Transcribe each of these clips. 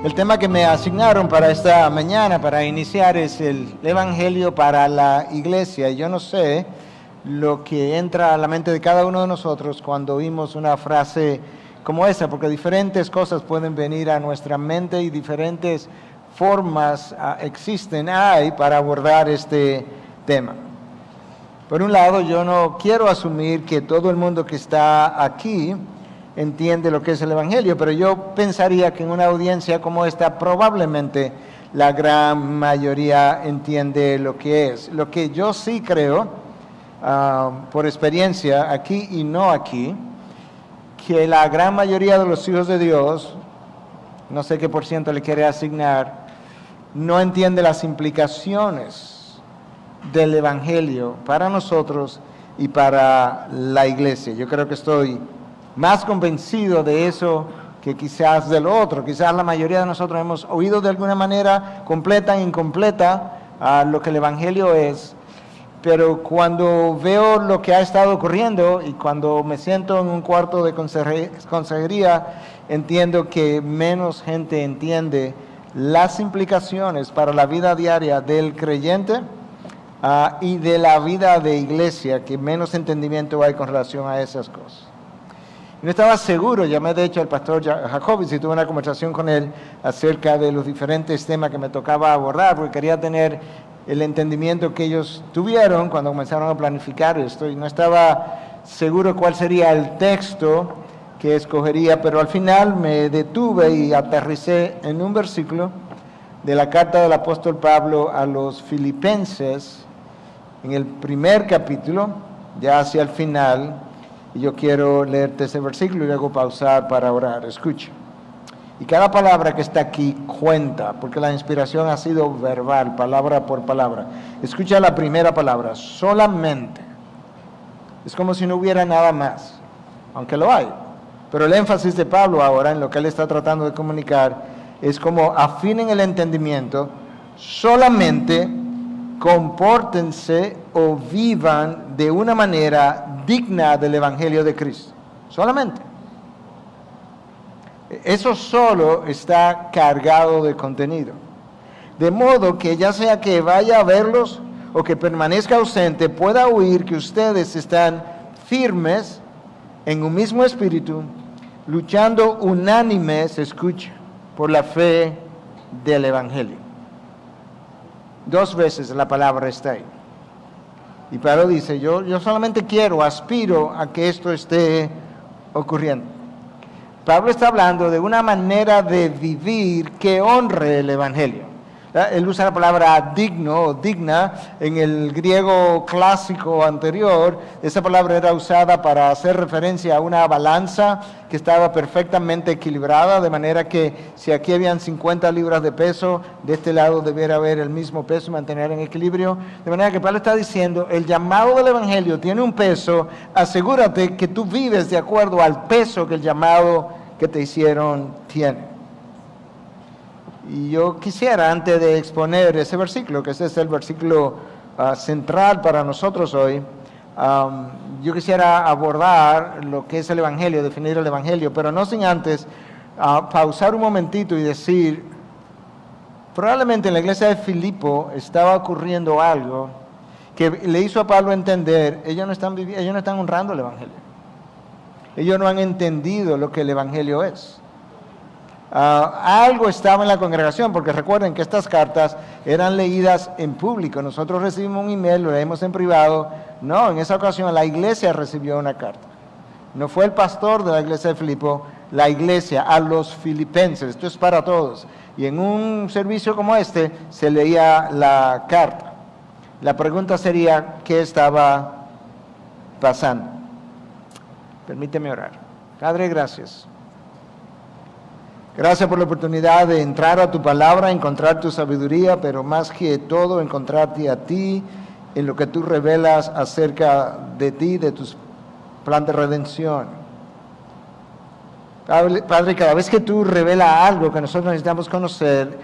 El tema que me asignaron para esta mañana, para iniciar, es el Evangelio para la iglesia. Yo no sé lo que entra a la mente de cada uno de nosotros cuando oímos una frase como esa, porque diferentes cosas pueden venir a nuestra mente y diferentes formas hay para abordar este tema. Por un lado, yo no quiero asumir que todo el mundo que está aquí entiende lo que es el Evangelio, pero yo pensaría que en una audiencia como esta probablemente la gran mayoría entiende lo que es. Lo que yo sí creo, por experiencia aquí y no aquí, que la gran mayoría de los hijos de Dios, no sé qué por ciento le quiere asignar, no entiende las implicaciones del Evangelio para nosotros y para la iglesia. Yo creo que estoy más convencido de eso que quizás de lo otro. Quizás la mayoría de nosotros hemos oído de alguna manera completa e incompleta lo que el Evangelio es, pero cuando veo lo que ha estado ocurriendo y cuando me siento en un cuarto de consejería, entiendo que menos gente entiende las implicaciones para la vida diaria del creyente y de la vida de iglesia, que menos entendimiento hay con relación a esas cosas. No estaba seguro, llamé de hecho al pastor Jacobis y tuve una conversación con él acerca de los diferentes temas que me tocaba abordar, porque quería tener el entendimiento que ellos tuvieron cuando comenzaron a planificar esto, y no estaba seguro cuál sería el texto que escogería, pero al final me detuve y aterricé en un versículo de la carta del apóstol Pablo a los Filipenses, en el primer capítulo, ya hacia el final. Y yo quiero leerte ese versículo y luego pausar para orar. Escucha. Y cada palabra que está aquí cuenta, porque la inspiración ha sido verbal, palabra por palabra. Escucha la primera palabra, solamente. Es como si no hubiera nada más, aunque lo hay. Pero el énfasis de Pablo ahora en lo que él está tratando de comunicar es como afinen el entendimiento, solamente compórtense o vivan de una manera digna del Evangelio de Cristo. Solamente. Eso solo está cargado de contenido. De modo que ya sea que vaya a verlos o que permanezca ausente, pueda oír que ustedes están firmes en un mismo espíritu, luchando unánimes, escucha, por la fe del Evangelio. 2 veces la palabra está ahí. Y Pablo dice, yo solamente aspiro a que esto esté ocurriendo. Pablo está hablando de una manera de vivir que honre el Evangelio. Él usa la palabra digno o digna. En el griego clásico anterior, esa palabra era usada para hacer referencia a una balanza que estaba perfectamente equilibrada, de manera que si aquí habían 50 libras de peso, de este lado debiera haber el mismo peso y mantener en equilibrio. De manera que Pablo está diciendo, el llamado del Evangelio tiene un peso, asegúrate que tú vives de acuerdo al peso que el llamado que te hicieron tiene. Y yo quisiera, antes de exponer ese versículo, que ese es el versículo central para nosotros hoy, yo quisiera abordar lo que es el Evangelio, definir el Evangelio, pero no sin antes pausar un momentito y decir, probablemente en la iglesia de Filipo estaba ocurriendo algo que le hizo a Pablo entender, ellos no están honrando el Evangelio. Ellos no han entendido lo que el Evangelio es. Algo estaba en la congregación, porque recuerden que estas cartas eran leídas en público. Nosotros recibimos un email, lo leemos en privado. No, en esa ocasión la iglesia recibió una carta. No fue el pastor de la iglesia de Filipo, la iglesia, a los filipenses. Esto es para todos. Y en un servicio como este se leía la carta. La pregunta sería, ¿qué estaba pasando? Permíteme orar. Padre, gracias. Gracias por la oportunidad de entrar a tu palabra, encontrar tu sabiduría, pero más que todo encontrarte a ti en lo que tú revelas acerca de ti, de tu plan de redención. Padre, cada vez que tú revelas algo que nosotros necesitamos conocer,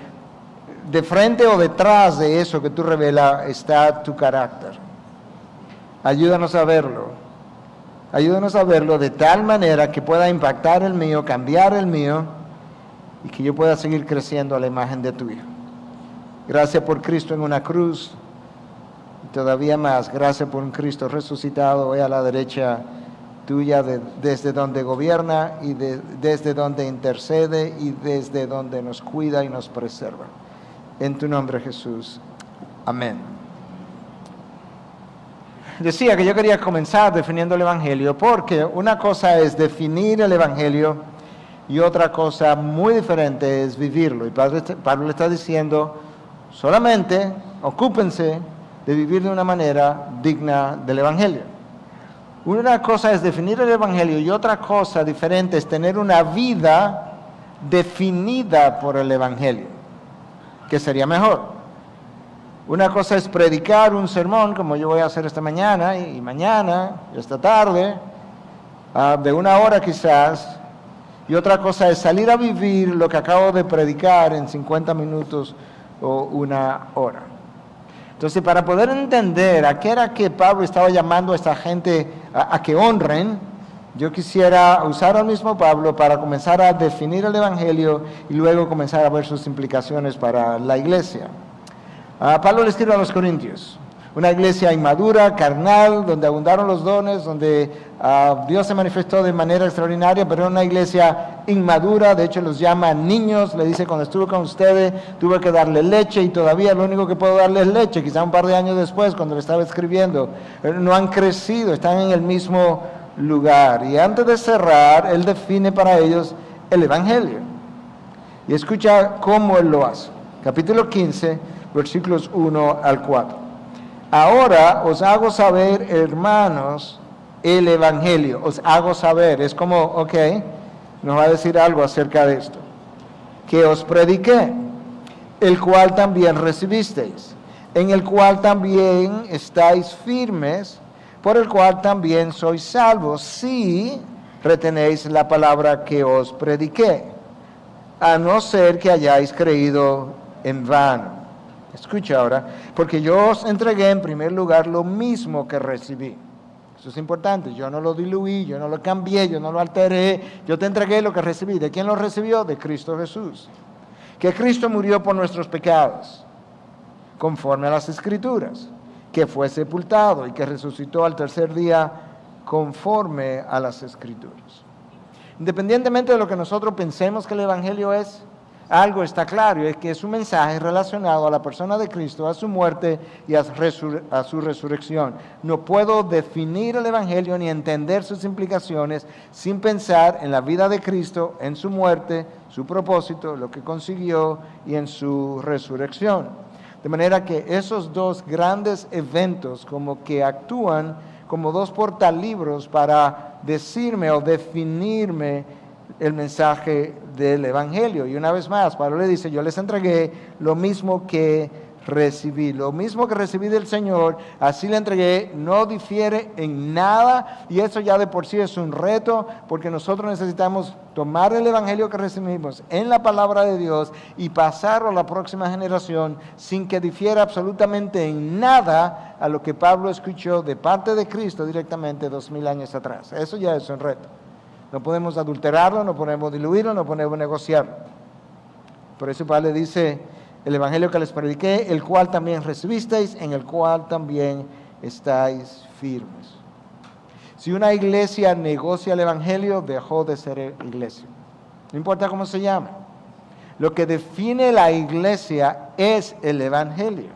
de frente o detrás de eso que tú revelas está tu carácter. Ayúdanos a verlo. Ayúdanos a verlo de tal manera que pueda impactar el mío, cambiar el mío, y que yo pueda seguir creciendo a la imagen de tu Hijo. Gracias por Cristo en una cruz, y todavía más, gracias por un Cristo resucitado hoy a la derecha tuya, desde donde gobierna y desde donde intercede y desde donde nos cuida y nos preserva. En tu nombre, Jesús. Amén. Decía que yo quería comenzar definiendo el Evangelio, porque una cosa es definir el Evangelio y otra cosa muy diferente es vivirlo. Y Pablo le está diciendo, solamente ocúpense de vivir de una manera digna del Evangelio. Una cosa es definir el Evangelio y otra cosa diferente es tener una vida definida por el Evangelio, que sería mejor. Una cosa es predicar un sermón, como yo voy a hacer esta mañana y mañana y esta tarde, de 1 hora quizás, y otra cosa es salir a vivir lo que acabo de predicar en 50 minutos o 1 hora. Entonces, para poder entender a qué era que Pablo estaba llamando a esta gente a que honren, yo quisiera usar al mismo Pablo para comenzar a definir el Evangelio y luego comenzar a ver sus implicaciones para la iglesia. Pablo le escribe a los Corintios, una iglesia inmadura, carnal, donde abundaron los dones, donde Dios se manifestó de manera extraordinaria, pero una iglesia inmadura, de hecho los llama niños, le dice, cuando estuve con ustedes tuve que darle leche y todavía lo único que puedo darle es leche, quizá un par de años después cuando le estaba escribiendo, no han crecido, están en el mismo lugar. Y antes de cerrar, él define para ellos el Evangelio. Y escucha cómo él lo hace. Capítulo 15, versículos 1 al 4. Ahora os hago saber, hermanos, el Evangelio. Os hago saber. Es como, ok, nos va a decir algo acerca de esto. Que os prediqué, el cual también recibisteis, en el cual también estáis firmes, por el cual también sois salvos, si retenéis la palabra que os prediqué, a no ser que hayáis creído en vano. Escucha ahora, porque yo os entregué en primer lugar lo mismo que recibí. Eso es importante, yo no lo diluí, yo no lo cambié, yo no lo alteré, yo te entregué lo que recibí. ¿De quién lo recibió? De Cristo Jesús. Que Cristo murió por nuestros pecados, conforme a las Escrituras, que fue sepultado y que resucitó al tercer día, conforme a las Escrituras. Independientemente de lo que nosotros pensemos que el Evangelio es, algo está claro, es que es un mensaje relacionado a la persona de Cristo, a su muerte y a su resurrección. No puedo definir el Evangelio ni entender sus implicaciones sin pensar en la vida de Cristo, en su muerte, su propósito, lo que consiguió y en su resurrección. De manera que esos dos grandes eventos como que actúan como dos portalibros para decirme o definirme el mensaje del Evangelio. Y una vez más, Pablo le dice, yo les entregué lo mismo que recibí del Señor, así le entregué, no difiere en nada, y eso ya de por sí es un reto, porque nosotros necesitamos tomar el Evangelio que recibimos en la palabra de Dios y pasarlo a la próxima generación sin que difiera absolutamente en nada a lo que Pablo escuchó de parte de Cristo directamente 2000 años atrás. Eso ya es un reto. No podemos adulterarlo, no podemos diluirlo, no podemos negociarlo. Por eso Pablo dice, el Evangelio que les prediqué, el cual también recibisteis, en el cual también estáis firmes. Si una iglesia negocia el Evangelio, dejó de ser iglesia. No importa cómo se llama. Lo que define la iglesia es el Evangelio.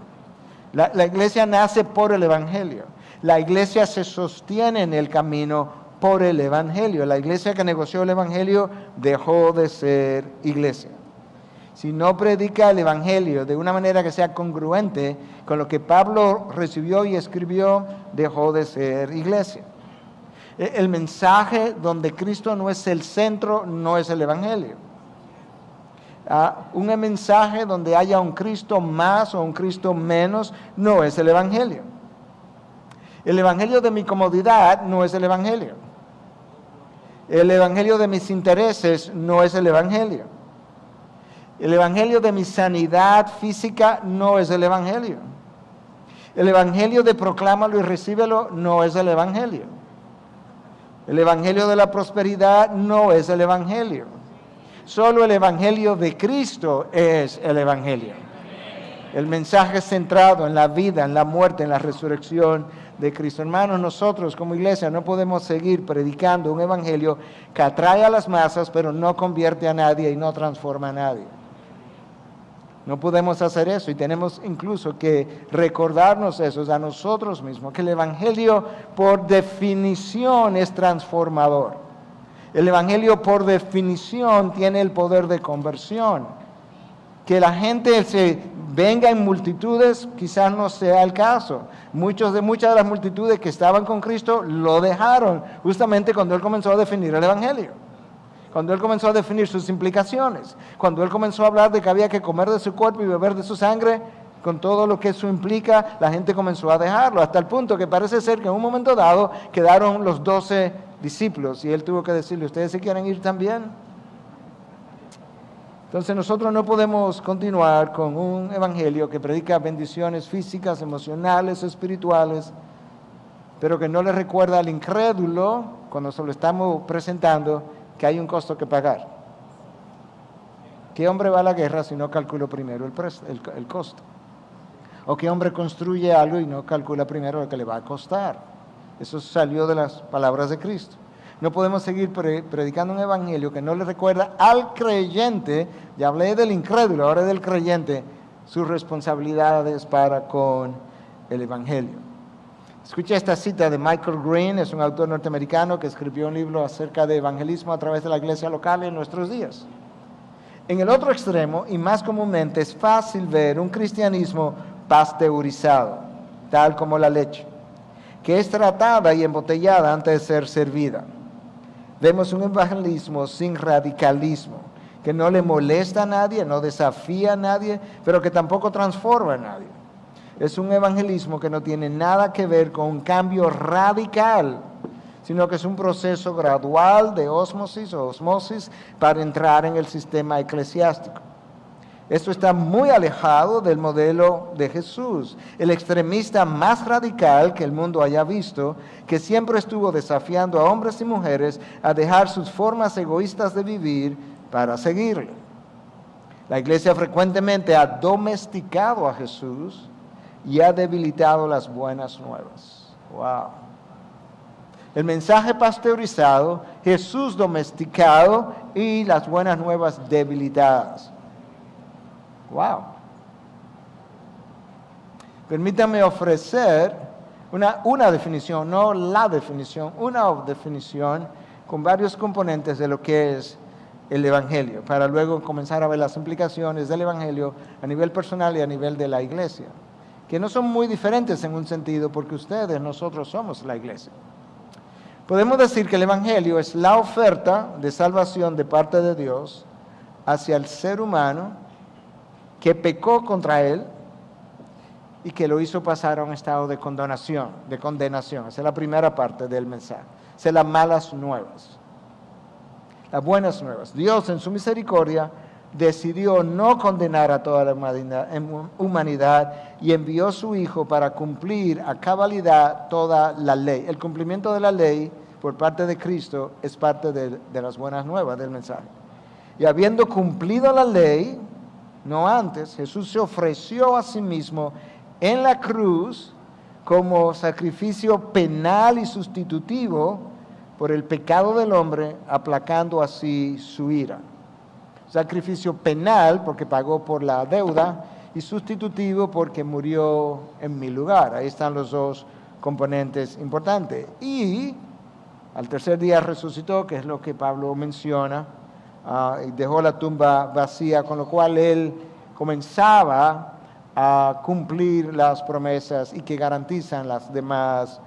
La iglesia nace por el Evangelio. La iglesia se sostiene en el camino por el Evangelio. La iglesia que negoció el Evangelio dejó de ser iglesia. Si no predica el Evangelio de una manera que sea congruente con lo que Pablo recibió y escribió, dejó de ser iglesia. El mensaje donde Cristo no es el centro, no es el Evangelio. Un mensaje donde haya un Cristo más o un Cristo menos, no es el Evangelio. El Evangelio de mi comodidad no es el Evangelio. El Evangelio de mis intereses no es el Evangelio. El Evangelio de mi sanidad física no es el Evangelio. El Evangelio de proclámalo y recíbelo no es el Evangelio. El Evangelio de la prosperidad no es el Evangelio. solo el Evangelio de Cristo es el Evangelio. El mensaje centrado en la vida, en la muerte, en la resurrección de Cristo. Hermanos, nosotros como iglesia no podemos seguir predicando un evangelio que atrae a las masas, pero no convierte a nadie y no transforma a nadie. No podemos hacer eso y tenemos incluso que recordarnos eso a nosotros mismos, que el evangelio por definición es transformador. El evangelio por definición tiene el poder de conversión. Que la gente se venga en multitudes quizás no sea el caso. Muchas de las multitudes que estaban con Cristo lo dejaron justamente cuando Él comenzó a definir el evangelio. Cuando Él comenzó a definir sus implicaciones. Cuando Él comenzó a hablar de que había que comer de su cuerpo y beber de su sangre, con todo lo que eso implica, la gente comenzó a dejarlo. Hasta el punto que parece ser que en un momento dado quedaron los 12 discípulos. Y Él tuvo que decirle, ¿ustedes se quieren ir también? Entonces nosotros no podemos continuar con un evangelio que predica bendiciones físicas, emocionales, espirituales, pero que no le recuerda al incrédulo, cuando se lo estamos presentando, que hay un costo que pagar. ¿Qué hombre va a la guerra si no calcula primero el costo? ¿O qué hombre construye algo y no calcula primero lo que le va a costar? Eso salió de las palabras de Cristo. No podemos seguir predicando un evangelio que no le recuerda al creyente, ya hablé del incrédulo, ahora del creyente, sus responsabilidades para con el evangelio. Escucha esta cita de Michael Green, es un autor norteamericano que escribió un libro acerca de evangelismo a través de la iglesia local en nuestros días. En el otro extremo, y más comúnmente, es fácil ver un cristianismo pasteurizado, tal como la leche, que es tratada y embotellada antes de ser servida. Vemos un evangelismo sin radicalismo, que no le molesta a nadie, no desafía a nadie, pero que tampoco transforma a nadie. Es un evangelismo que no tiene nada que ver con un cambio radical, sino que es un proceso gradual de osmosis para entrar en el sistema eclesiástico. Esto está muy alejado del modelo de Jesús, el extremista más radical que el mundo haya visto, que siempre estuvo desafiando a hombres y mujeres a dejar sus formas egoístas de vivir para seguirle. La iglesia frecuentemente ha domesticado a Jesús y ha debilitado las buenas nuevas. Wow. El mensaje pasteurizado, Jesús domesticado y las buenas nuevas debilitadas. Wow. Permítame ofrecer una definición, no la definición, una definición con varios componentes de lo que es el Evangelio, para luego comenzar a ver las implicaciones del Evangelio a nivel personal y a nivel de la iglesia, que no son muy diferentes en un sentido, porque nosotros somos la iglesia. Podemos decir que el Evangelio es la oferta de salvación de parte de Dios hacia el ser humano que pecó contra Él y que lo hizo pasar a un estado de condenación. Esa es la primera parte del mensaje. Esa es las malas nuevas. Las buenas nuevas. Dios en su misericordia decidió no condenar a toda la humanidad y envió a su Hijo para cumplir a cabalidad toda la ley. El cumplimiento de la ley por parte de Cristo es parte de las buenas nuevas del mensaje. Y habiendo cumplido la ley, no antes, Jesús se ofreció a sí mismo en la cruz como sacrificio penal y sustitutivo por el pecado del hombre, aplacando así su ira. Sacrificio penal porque pagó por la deuda y sustitutivo porque murió en mi lugar. Ahí están los dos componentes importantes. Y al tercer día resucitó, que es lo que Pablo menciona, y dejó la tumba vacía, con lo cual él comenzaba a cumplir las promesas y que garantizan las demás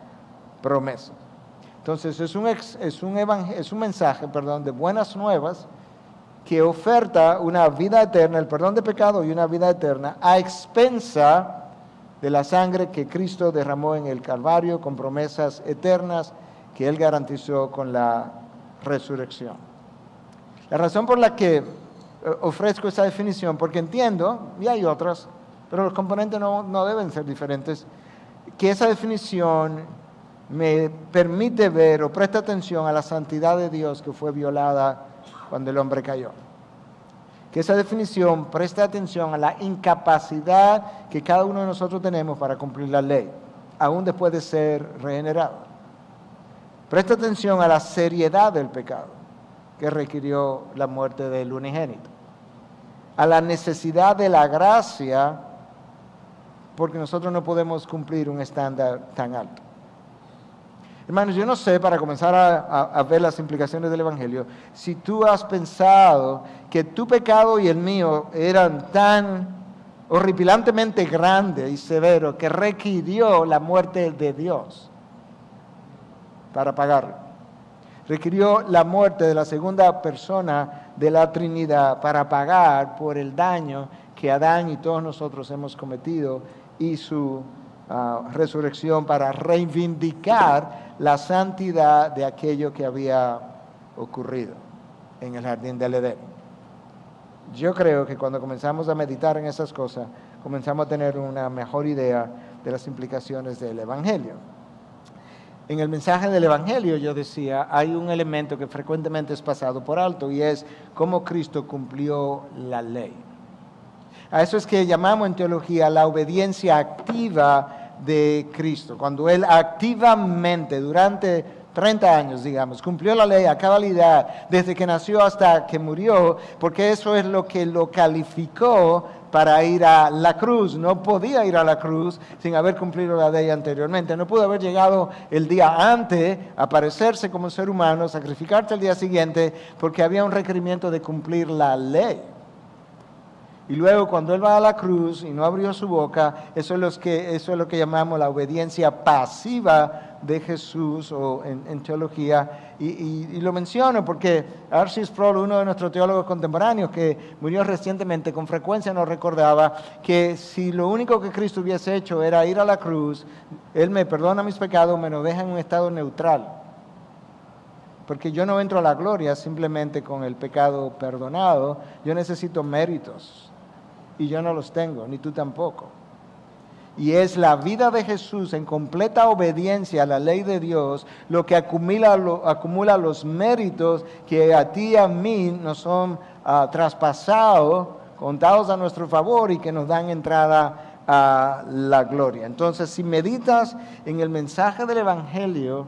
promesas. Entonces es un mensaje de buenas nuevas que oferta una vida eterna, el perdón de pecado y una vida eterna a expensa de la sangre que Cristo derramó en el Calvario, con promesas eternas que Él garantizó con la resurrección. La razón por la que ofrezco esa definición, porque entiendo, y hay otras, pero los componentes no deben ser diferentes, que esa definición me permite ver o presta atención a la santidad de Dios que fue violada cuando el hombre cayó. que esa definición preste atención a la incapacidad que cada uno de nosotros tenemos para cumplir la ley, aún después de ser regenerado. Presta atención a la seriedad del pecado que requirió la muerte del unigénito, a la necesidad de la gracia, porque nosotros no podemos cumplir un estándar tan alto. Hermanos, yo no sé, para comenzar a ver las implicaciones del Evangelio, si tú has pensado que tu pecado y el mío eran tan horripilantemente grande y severo que requirió la muerte de Dios para pagarlo. Requirió la muerte de la segunda persona de la Trinidad para pagar por el daño que Adán y todos nosotros hemos cometido y su resurrección para reivindicar la santidad de aquello que había ocurrido en el jardín del Edén. Yo creo que cuando comenzamos a meditar en esas cosas, comenzamos a tener una mejor idea de las implicaciones del Evangelio. En el mensaje del Evangelio, yo decía, hay un elemento que frecuentemente es pasado por alto y es cómo Cristo cumplió la ley. A eso es que llamamos en teología la obediencia activa de Cristo. Cuando Él activamente, durante 30 años, digamos, cumplió la ley a cabalidad, desde que nació hasta que murió, porque eso es lo que lo calificó para ir a la cruz. No podía ir a la cruz sin haber cumplido la ley anteriormente. No pudo haber llegado el día antes, aparecerse como ser humano, sacrificarse el día siguiente, porque había un requerimiento de cumplir la ley. Y luego cuando Él va a la cruz y no abrió su boca, eso es lo que llamamos la obediencia pasiva de Jesús o en teología. Y lo menciono porque R.C. Sproul, uno de nuestros teólogos contemporáneos que murió recientemente, con frecuencia nos recordaba que si lo único que Cristo hubiese hecho era ir a la cruz, Él me perdona mis pecados, me lo deja en un estado neutral. Porque yo no entro a la gloria simplemente con el pecado perdonado, yo necesito méritos. Y yo no los tengo, ni tú tampoco. Y es la vida de Jesús en completa obediencia a la ley de Dios lo que acumula los méritos que a ti y a mí nos son traspasados, contados a nuestro favor y que nos dan entrada a la gloria. Entonces, si meditas en el mensaje del Evangelio,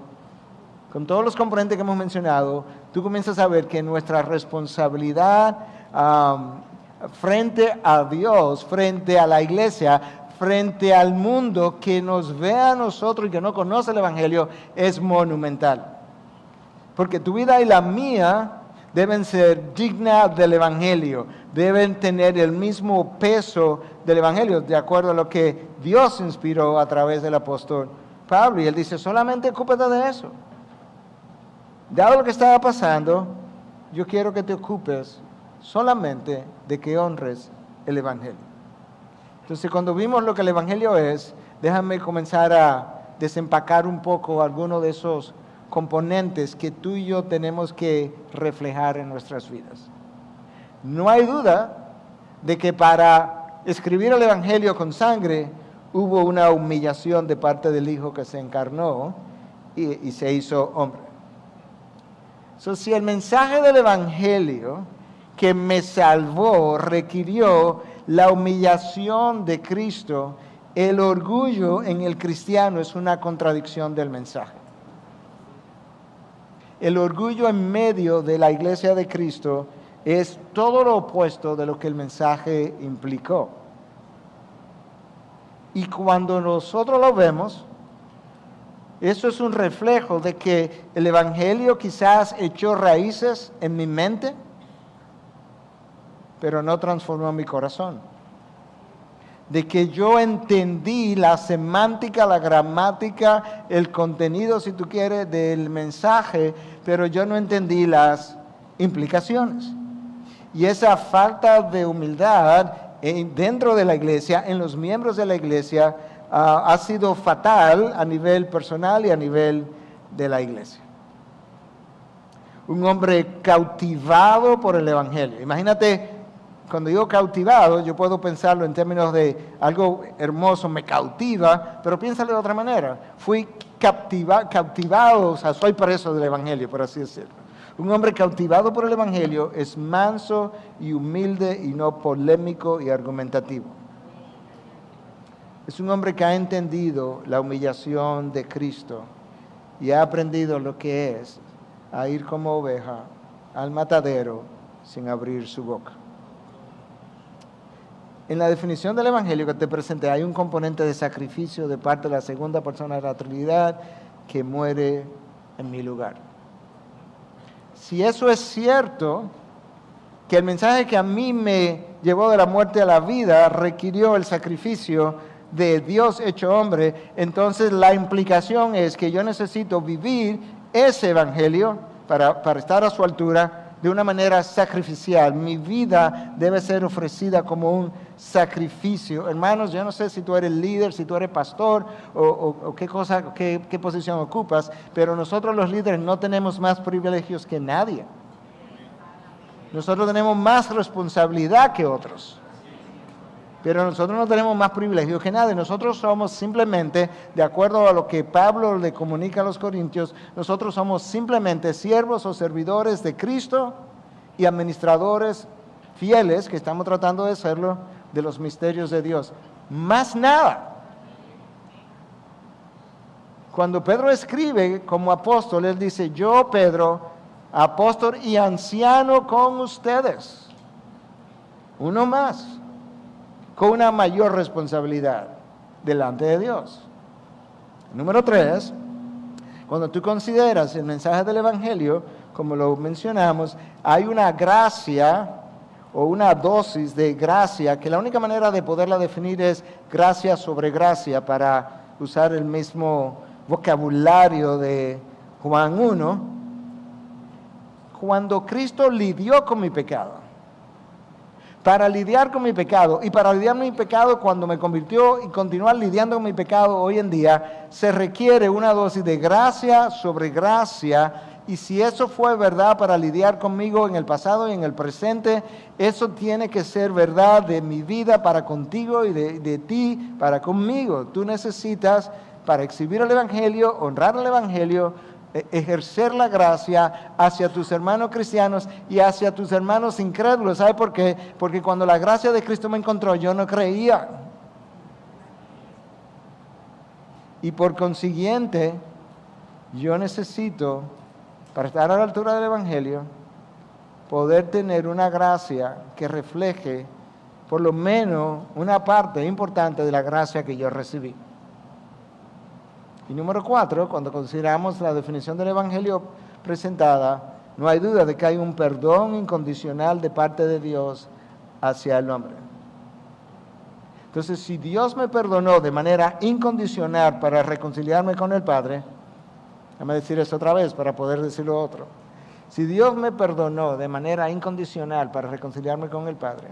con todos los componentes que hemos mencionado, tú comienzas a ver que nuestra responsabilidad frente a Dios, frente a la iglesia, frente al mundo que nos ve a nosotros y que no conoce el Evangelio, es monumental. Porque tu vida y la mía deben ser dignas del Evangelio, deben tener el mismo peso del Evangelio, de acuerdo a lo que Dios inspiró a través del apóstol Pablo. Y él dice, solamente ocúpate de eso. Dado lo que estaba pasando, yo quiero que te ocupes solamente de que honres el Evangelio. Entonces, cuando vimos lo que el Evangelio es, déjame comenzar a desempacar un poco algunos de esos componentes que tú y yo tenemos que reflejar en nuestras vidas. No hay duda de que para escribir el Evangelio con sangre hubo una humillación de parte del Hijo que se encarnó y se hizo hombre. Si el mensaje del Evangelio que me salvó requirió la humillación de Cristo, el orgullo en el cristiano es una contradicción del mensaje. El orgullo en medio de la iglesia de Cristo es todo lo opuesto de lo que el mensaje implicó. Y cuando nosotros lo vemos, eso es un reflejo de que el Evangelio quizás echó raíces en mi mente, pero no transformó mi corazón. De que yo entendí la semántica, la gramática, el contenido, si tú quieres, del mensaje, pero yo no entendí las implicaciones. Y esa falta de humildad dentro de la iglesia, en los miembros de la iglesia, ha sido fatal a nivel personal y a nivel de la iglesia. Un hombre cautivado por el Evangelio. Imagínate, cuando digo cautivado, yo puedo pensarlo en términos de algo hermoso, me cautiva, pero piénsalo de otra manera. Fui cautivado, o sea, soy preso del Evangelio, por así decirlo. Un hombre cautivado por el Evangelio es manso y humilde y no polémico y argumentativo. Es un hombre que ha entendido la humillación de Cristo y ha aprendido lo que es a ir como oveja al matadero sin abrir su boca. En la definición del Evangelio que te presenté hay un componente de sacrificio de parte de la segunda persona de la Trinidad que muere en mi lugar. Si eso es cierto, que el mensaje que a mí me llevó de la muerte a la vida requirió el sacrificio de Dios hecho hombre, entonces la implicación es que yo necesito vivir ese Evangelio para estar a su altura de una manera sacrificial. Mi vida debe ser ofrecida como un sacrificio. Hermanos, yo no sé si tú eres líder, si tú eres pastor o qué posición ocupas, pero nosotros los líderes no tenemos más privilegios que nadie. Nosotros tenemos más responsabilidad que otros. Pero nosotros no tenemos más privilegios que nadie. Nosotros somos simplemente, de acuerdo a lo que Pablo le comunica a los corintios, nosotros somos simplemente siervos o servidores de Cristo y administradores fieles, que estamos tratando de serlo, de los misterios de Dios. Más nada. Cuando Pedro escribe como apóstol, él dice, yo, Pedro, apóstol y anciano con ustedes. Uno más, con una mayor responsabilidad delante de Dios. Número 3, cuando tú consideras el mensaje del Evangelio, como lo mencionamos, hay una gracia o una dosis de gracia, que la única manera de poderla definir es gracia sobre gracia, para usar el mismo vocabulario de Juan 1. Cuando Cristo lidió con mi pecado, para lidiar con mi pecado y para lidiar con mi pecado cuando me convirtió y continuar lidiando con mi pecado hoy en día, se requiere una dosis de gracia sobre gracia. Y si eso fue verdad para lidiar conmigo en el pasado y en el presente, eso tiene que ser verdad de mi vida para contigo y de ti para conmigo. Tú necesitas, para exhibir el Evangelio, honrar el Evangelio, ejercer la gracia hacia tus hermanos cristianos y hacia tus hermanos incrédulos. ¿Sabe por qué? Porque cuando la gracia de Cristo me encontró, yo no creía. Y por consiguiente, yo necesito, para estar a la altura del Evangelio, poder tener una gracia que refleje por lo menos una parte importante de la gracia que yo recibí. Y número 4, cuando consideramos la definición del Evangelio presentada, no hay duda de que hay un perdón incondicional de parte de Dios hacia el hombre. Entonces, si Dios me perdonó de manera incondicional para reconciliarme con el Padre, déjame decir eso otra vez para poder decirlo otro. Si Dios me perdonó de manera incondicional para reconciliarme con el Padre,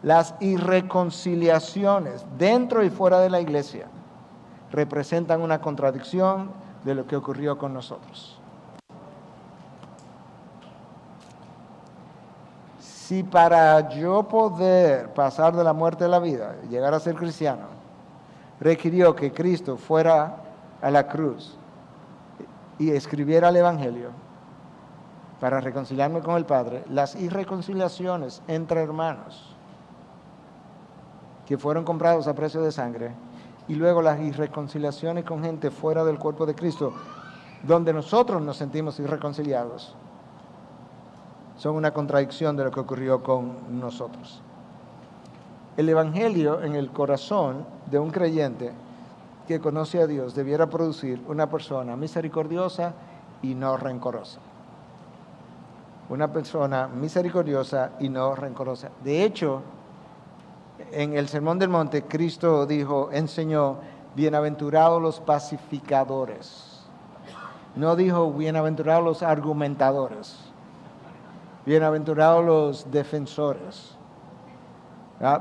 las irreconciliaciones dentro y fuera de la iglesia representan una contradicción de lo que ocurrió con nosotros. Si para yo poder pasar de la muerte a la vida, llegar a ser cristiano, requirió que Cristo fuera a la cruz y escribiera el Evangelio para reconciliarme con el Padre, las irreconciliaciones entre hermanos que fueron comprados a precio de sangre, y luego las irreconciliaciones con gente fuera del cuerpo de Cristo, donde nosotros nos sentimos irreconciliados, son una contradicción de lo que ocurrió con nosotros. El Evangelio en el corazón de un creyente que conoce a Dios debiera producir una persona misericordiosa y no rencorosa. Una persona misericordiosa y no rencorosa. De hecho, en el Sermón del Monte, Cristo enseñó, bienaventurados los pacificadores. No dijo, bienaventurados los argumentadores. Bienaventurados los defensores.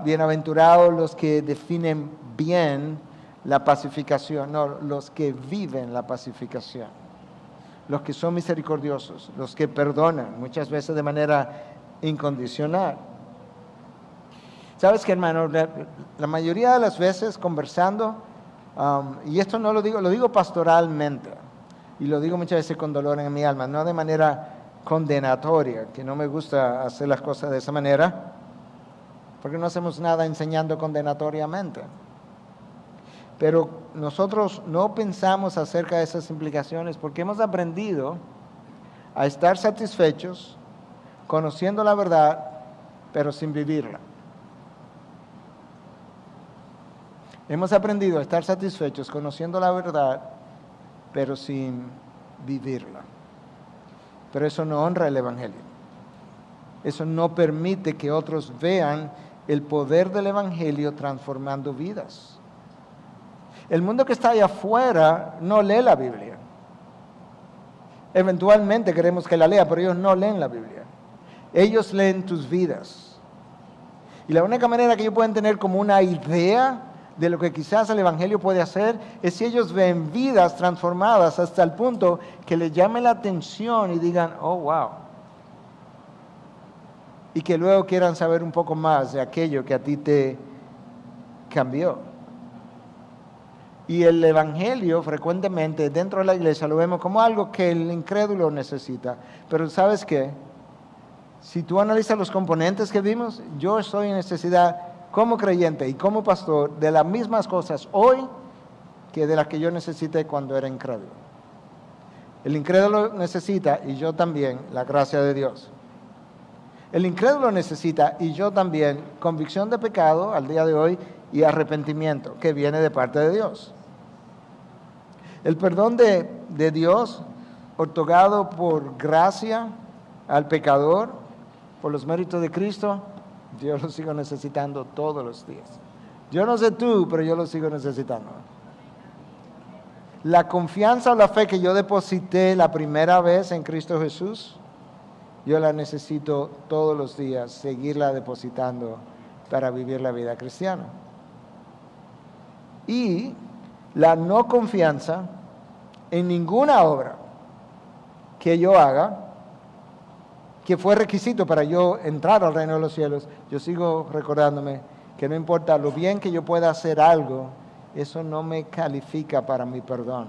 Bienaventurados los que definen bien la pacificación. No, los que viven la pacificación. Los que son misericordiosos. Los que perdonan, muchas veces de manera incondicional. ¿Sabes qué, hermano? La mayoría de las veces conversando, y esto no lo digo pastoralmente, y lo digo muchas veces con dolor en mi alma, no de manera condenatoria, que no me gusta hacer las cosas de esa manera, porque no hacemos nada enseñando condenatoriamente. Pero nosotros no pensamos acerca de esas implicaciones porque hemos aprendido a estar satisfechos conociendo la verdad, pero sin vivirla. Hemos aprendido a estar satisfechos conociendo la verdad, pero sin vivirla. Pero eso no honra el Evangelio. Eso no permite que otros vean el poder del Evangelio transformando vidas. El mundo que está allá afuera no lee la Biblia. Eventualmente queremos que la lea, pero ellos no leen la Biblia. Ellos leen tus vidas. Y la única manera que ellos pueden tener como una idea de lo que quizás el Evangelio puede hacer es si ellos ven vidas transformadas hasta el punto que les llame la atención y digan, oh, wow. Y que luego quieran saber un poco más de aquello que a ti te cambió. Y el Evangelio frecuentemente dentro de la iglesia lo vemos como algo que el incrédulo necesita. Pero ¿sabes qué? Si tú analizas los componentes que vimos, yo estoy en necesidad como creyente y como pastor de las mismas cosas hoy que de las que yo necesité cuando era incrédulo. El incrédulo necesita, y yo también, la gracia de Dios. El incrédulo necesita, y yo también, convicción de pecado al día de hoy y arrepentimiento que viene de parte de Dios. El perdón de Dios, otorgado por gracia al pecador, por los méritos de Cristo, yo lo sigo necesitando todos los días. Yo no sé tú, pero yo lo sigo necesitando. La confianza o la fe que yo deposité la primera vez en Cristo Jesús, yo la necesito todos los días, seguirla depositando para vivir la vida cristiana. Y la no confianza en ninguna obra que yo haga, que fue requisito para yo entrar al reino de los cielos, yo sigo recordándome que no importa lo bien que yo pueda hacer algo, eso no me califica para mi perdón.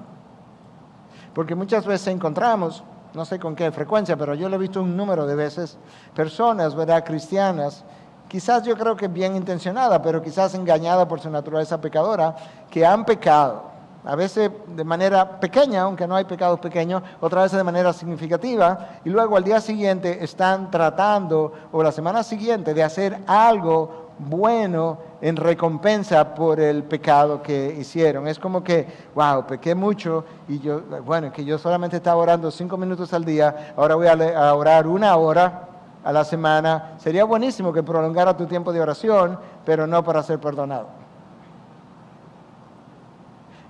Porque muchas veces encontramos, no sé con qué frecuencia, pero yo lo he visto un número de veces, personas, ¿verdad?, cristianas, quizás yo creo que bien intencionada, pero quizás engañada por su naturaleza pecadora, que han pecado. A veces de manera pequeña, aunque no hay pecados pequeños, otras veces de manera significativa, y luego al día siguiente están tratando, o la semana siguiente, de hacer algo bueno en recompensa por el pecado que hicieron. Es como que, wow, pequé mucho, y yo, bueno, que yo solamente estaba orando 5 minutos al día, ahora voy a orar 1 hora a la semana. Sería buenísimo que prolongara tu tiempo de oración, pero no para ser perdonado.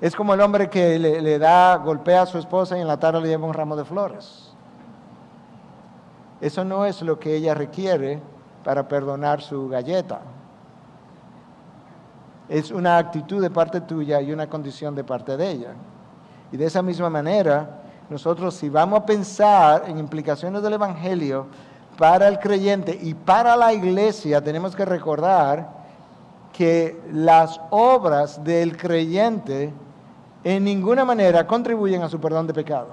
Es como el hombre que golpea a su esposa y en la tarde le lleva un ramo de flores. Eso no es lo que ella requiere para perdonar su galleta. Es una actitud de parte tuya y una condición de parte de ella. Y de esa misma manera, nosotros si vamos a pensar en implicaciones del Evangelio para el creyente y para la iglesia, tenemos que recordar que las obras del creyente en ninguna manera contribuyen a su perdón de pecado.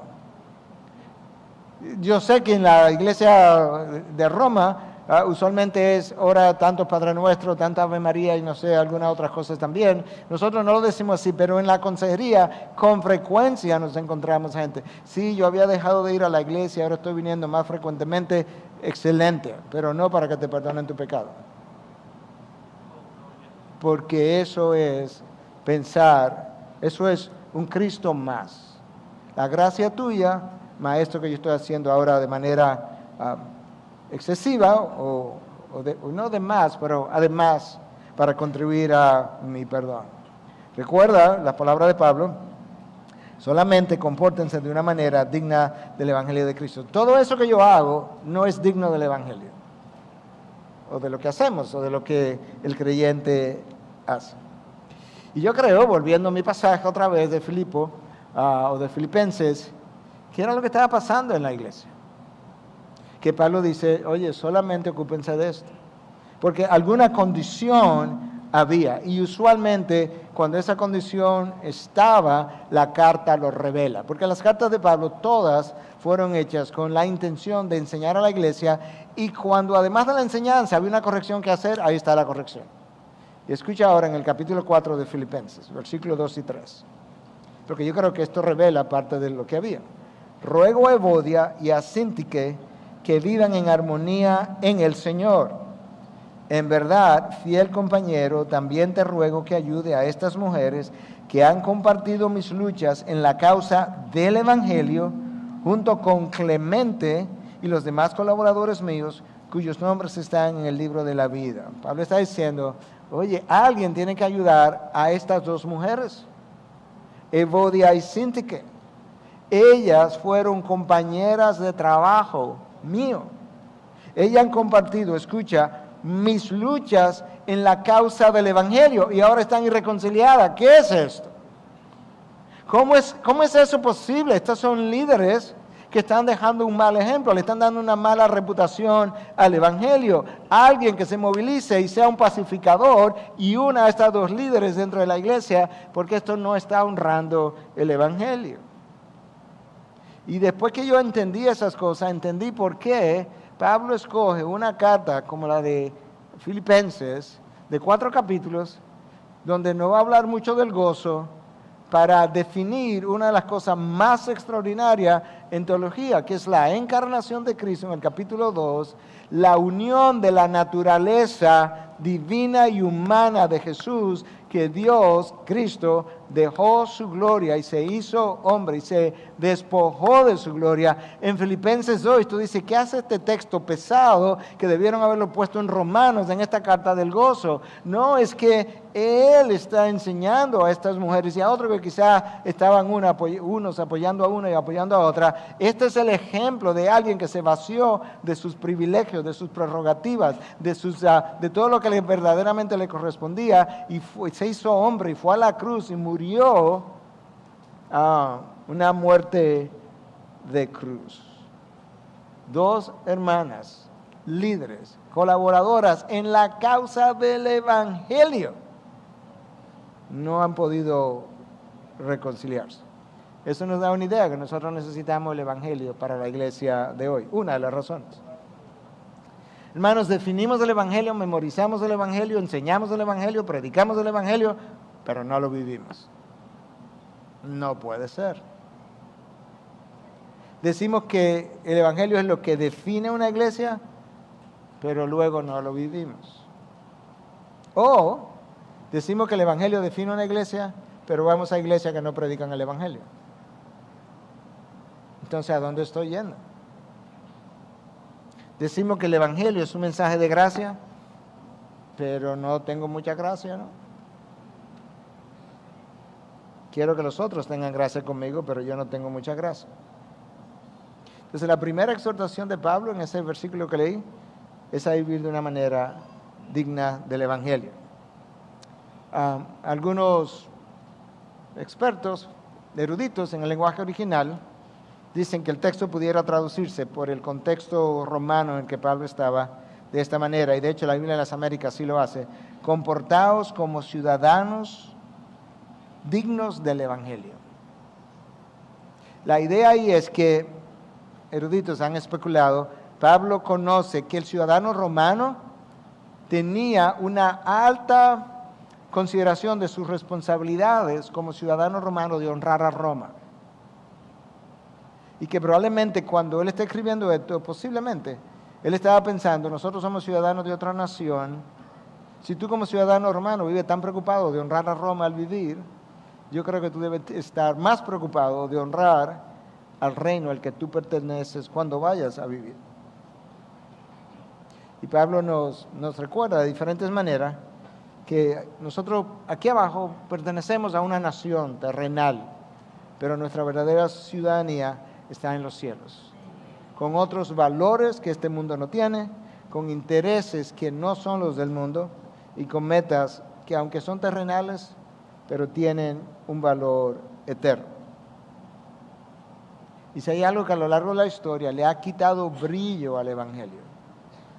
Yo sé que en la iglesia de Roma usualmente es ora tanto Padre Nuestro, tanta Ave María y no sé, algunas otras cosas también. Nosotros no lo decimos así, pero en la consejería con frecuencia nos encontramos gente. Sí, yo había dejado de ir a la iglesia, ahora estoy viniendo más frecuentemente. Excelente, pero no para que te perdonen tu pecado. Porque eso es pensar, eso es un Cristo más. La gracia tuya, más esto que yo estoy haciendo ahora de manera excesiva, o no de más, pero además para contribuir a mi perdón. Recuerda las palabras de Pablo, solamente compórtense de una manera digna del Evangelio de Cristo. Todo eso que yo hago no es digno del Evangelio, o de lo que hacemos, o de lo que el creyente hace. Y yo creo, volviendo a mi pasaje otra vez de Filipo, o de Filipenses, ¿qué era lo que estaba pasando en la iglesia? Que Pablo dice, oye, solamente ocúpense de esto. Porque alguna condición había. Y usualmente cuando esa condición estaba, la carta lo revela. Porque las cartas de Pablo todas fueron hechas con la intención de enseñar a la iglesia, y cuando además de la enseñanza había una corrección que hacer, ahí está la corrección. Y escucha ahora en el capítulo 4 de Filipenses, versículos 2 y 3. Porque yo creo que esto revela parte de lo que había. Ruego a Evodia y a Síntique que vivan en armonía en el Señor. En verdad, fiel compañero, también te ruego que ayude a estas mujeres que han compartido mis luchas en la causa del Evangelio, junto con Clemente y los demás colaboradores míos, cuyos nombres están en el libro de la vida. Pablo está diciendo, oye, alguien tiene que ayudar a estas dos mujeres, Evodia y Síntique. Ellas fueron compañeras de trabajo mío. Ellas han compartido, escucha, mis luchas en la causa del Evangelio, y ahora están irreconciliadas. ¿Qué es esto? ¿Cómo es eso posible? Estos son líderes que están dejando un mal ejemplo, le están dando una mala reputación al Evangelio. Alguien que se movilice y sea un pacificador y una a estas dos líderes dentro de la iglesia, porque esto no está honrando el Evangelio. Y después que yo entendí esas cosas, entendí por qué Pablo escoge una carta como la de Filipenses, de 4 capítulos, donde no va a hablar mucho del gozo, para definir una de las cosas más extraordinarias en teología, que es la encarnación de Cristo en el capítulo 2, la unión de la naturaleza divina y humana de Jesús, que Dios, Cristo, dejó su gloria y se hizo hombre y se despojó de su gloria. En Filipenses 2, tú dices, ¿qué hace este texto pesado que debieron haberlo puesto en Romanos, en esta carta del gozo? No, es que Él está enseñando a estas mujeres y a otros que quizás estaban unos apoyando a una y apoyando a otra. Este es el ejemplo de alguien que se vació de sus privilegios, de sus prerrogativas, de todo lo que verdaderamente le correspondía, y se hizo hombre y fue a la cruz y murió una muerte de cruz. Dos hermanas, líderes, colaboradoras en la causa del Evangelio, no han podido reconciliarse. Eso nos da una idea que nosotros necesitamos el Evangelio para la iglesia de hoy. Una de las razones. Hermanos, definimos el Evangelio, memorizamos el Evangelio, enseñamos el Evangelio, predicamos el Evangelio, pero no lo vivimos. No puede ser. Decimos que el Evangelio es lo que define una iglesia, pero luego no lo vivimos. O decimos que el Evangelio define una iglesia, pero vamos a iglesias que no predican el Evangelio. Entonces, ¿a dónde estoy yendo? Decimos que el Evangelio es un mensaje de gracia, pero no tengo mucha gracia, ¿no? Quiero que los otros tengan gracia conmigo, pero yo no tengo mucha gracia. Entonces, la primera exhortación de Pablo en ese versículo que leí es a vivir de una manera digna del Evangelio. Algunos expertos, eruditos en el lenguaje original, dicen que el texto pudiera traducirse por el contexto romano en el que Pablo estaba de esta manera, y de hecho la Biblia de las Américas sí lo hace: comportaos como ciudadanos dignos del Evangelio. La idea ahí es que, eruditos han especulado, Pablo conoce que el ciudadano romano tenía una alta consideración de sus responsabilidades como ciudadano romano de honrar a Roma. Y que probablemente cuando él está escribiendo esto, posiblemente, él estaba pensando, nosotros somos ciudadanos de otra nación. Si tú como ciudadano romano vives tan preocupado de honrar a Roma al vivir, yo creo que tú debes estar más preocupado de honrar al reino al que tú perteneces cuando vayas a vivir. Y Pablo nos recuerda de diferentes maneras que nosotros aquí abajo pertenecemos a una nación terrenal, pero nuestra verdadera ciudadanía está en los cielos, con otros valores que este mundo no tiene, con intereses que no son los del mundo y con metas que aunque son terrenales, pero tienen un valor eterno. Y si hay algo que a lo largo de la historia le ha quitado brillo al Evangelio,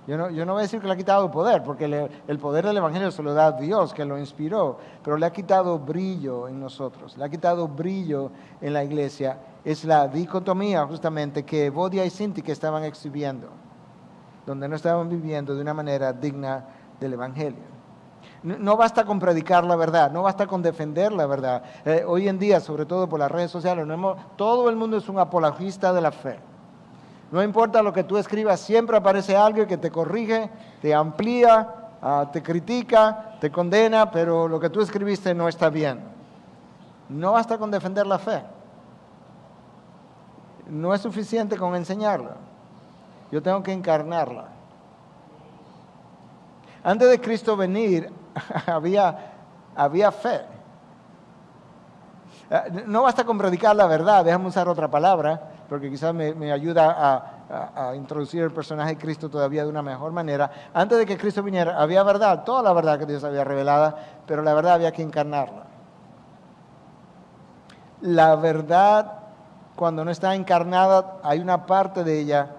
Yo no voy a decir que le ha quitado poder, porque el poder del Evangelio se lo da Dios, que lo inspiró, pero le ha quitado brillo en nosotros, le ha quitado brillo en la iglesia. Es la dicotomía justamente que Bodia y Sinti que estaban exhibiendo, donde no estaban viviendo de una manera digna del Evangelio. No basta con predicar la verdad, no basta con defender la verdad. Hoy en día, sobre todo por las redes sociales, todo el mundo es un apologista de la fe. No importa lo que tú escribas, siempre aparece alguien que te corrige, te amplía, te critica, te condena, pero lo que tú escribiste no está bien. No basta con defender la fe. No es suficiente con enseñarla. Yo tengo que encarnarla. Antes de Cristo venir, había fe. No basta con predicar la verdad, déjame usar otra palabra, porque quizás me ayuda a introducir el personaje de Cristo todavía de una mejor manera. Antes de que Cristo viniera, había verdad, toda la verdad que Dios había revelado, pero la verdad había que encarnarla. La verdad, cuando no está encarnada, hay una parte de ella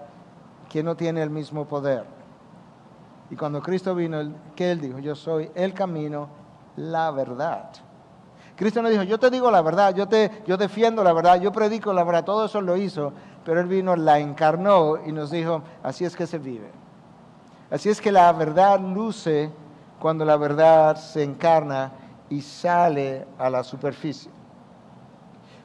que no tiene el mismo poder. Y cuando Cristo vino, ¿qué Él dijo? Yo soy el camino, la verdad. Cristo no dijo, yo te digo la verdad, yo defiendo la verdad, yo predico la verdad, todo eso lo hizo, pero Él vino, la encarnó y nos dijo, así es que se vive. Así es que la verdad luce cuando la verdad se encarna y sale a la superficie.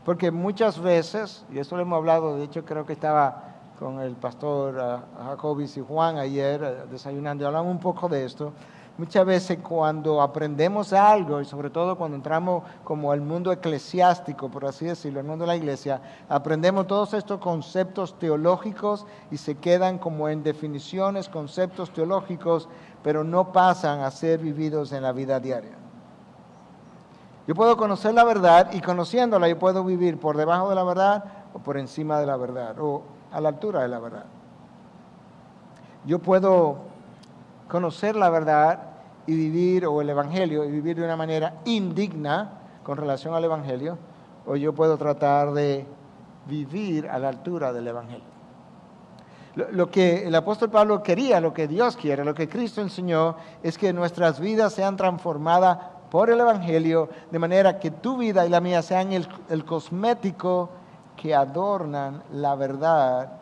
Porque muchas veces, y esto lo hemos hablado, de hecho creo que estaba con el pastor Jacobis y Juan ayer desayunando, y hablamos un poco de esto. Muchas veces cuando aprendemos algo, y sobre todo cuando entramos como al mundo eclesiástico, por así decirlo, el mundo de la iglesia, aprendemos todos estos conceptos teológicos y se quedan como en definiciones, conceptos teológicos, pero no pasan a ser vividos en la vida diaria. Yo puedo conocer la verdad y conociéndola yo puedo vivir por debajo de la verdad o por encima de la verdad o a la altura de la verdad. Yo puedo conocer la verdad y vivir, o el Evangelio, y vivir de una manera indigna con relación al Evangelio, o yo puedo tratar de vivir a la altura del Evangelio. Lo que el apóstol Pablo quería, lo que Dios quiere, lo que Cristo enseñó, es que nuestras vidas sean transformadas por el Evangelio, de manera que tu vida y la mía sean el cosmético que adornan la verdad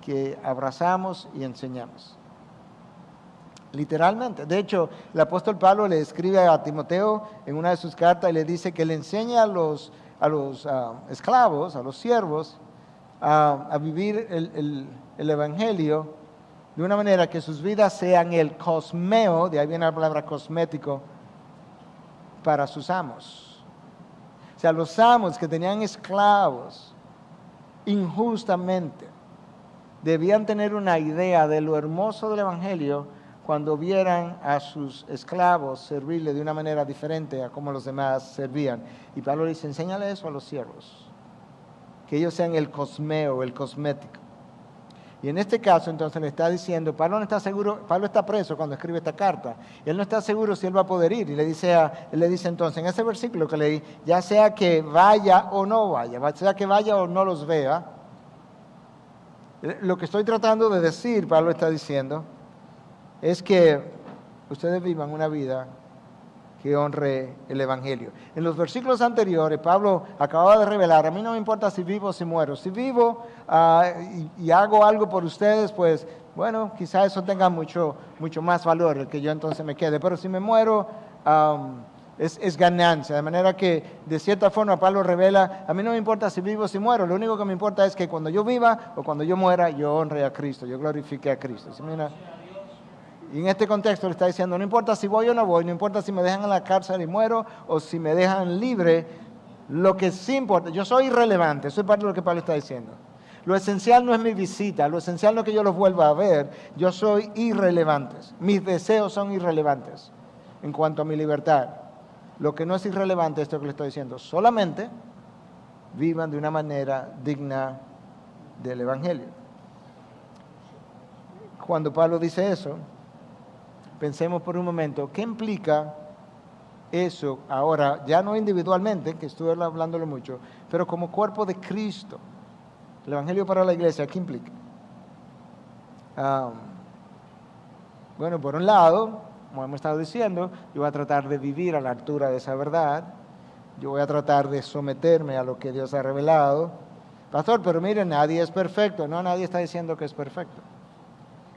que abrazamos y enseñamos. Literalmente. De hecho, el apóstol Pablo le escribe a Timoteo en una de sus cartas y le dice que le enseña a los esclavos, a los siervos, a vivir el Evangelio de una manera que sus vidas sean el cosmeo, de ahí viene la palabra cosmético, para sus amos. O sea, los amos que tenían esclavos injustamente debían tener una idea de lo hermoso del Evangelio cuando vieran a sus esclavos servirle de una manera diferente a como los demás servían. Y Pablo dice, enséñale eso a los siervos, que ellos sean el cosmeo, el cosmético. Y en este caso entonces le está diciendo, Pablo no está seguro, Pablo está preso cuando escribe esta carta, y él no está seguro si él va a poder ir, y él le dice entonces, en ese versículo que leí, ya sea que vaya o no vaya, sea que vaya o no los vea, lo que estoy tratando de decir, Pablo está diciendo, es que ustedes vivan una vida que honre el Evangelio. En los versículos anteriores, Pablo acababa de revelar, a mí no me importa si vivo o si muero. Si vivo y hago algo por ustedes, pues bueno, quizá eso tenga mucho más valor, el que yo entonces me quede. Pero si me muero, es ganancia. De manera que, de cierta forma, Pablo revela, a mí no me importa si vivo o si muero. Lo único que me importa es que cuando yo viva o cuando yo muera, yo honre a Cristo, yo glorifique a Cristo. ¿Sí? Y en este contexto le está diciendo, no importa si voy o no voy, no importa si me dejan en la cárcel y muero o si me dejan libre, lo que sí importa, yo soy irrelevante, eso es parte de lo que Pablo está diciendo. Lo esencial no es mi visita, lo esencial no es que yo los vuelva a ver, yo soy irrelevante, mis deseos son irrelevantes en cuanto a mi libertad. Lo que no es irrelevante es esto que le estoy diciendo, solamente vivan de una manera digna del Evangelio. Cuando Pablo dice eso, pensemos por un momento, ¿qué implica eso ahora, ya no individualmente, que estuve hablándolo mucho, pero como cuerpo de Cristo? El Evangelio para la iglesia, ¿qué implica? Bueno, por un lado, como hemos estado diciendo, yo voy a tratar de vivir a la altura de esa verdad. Yo voy a tratar de someterme a lo que Dios ha revelado. Pastor, pero mire, nadie es perfecto. No, nadie está diciendo que es perfecto.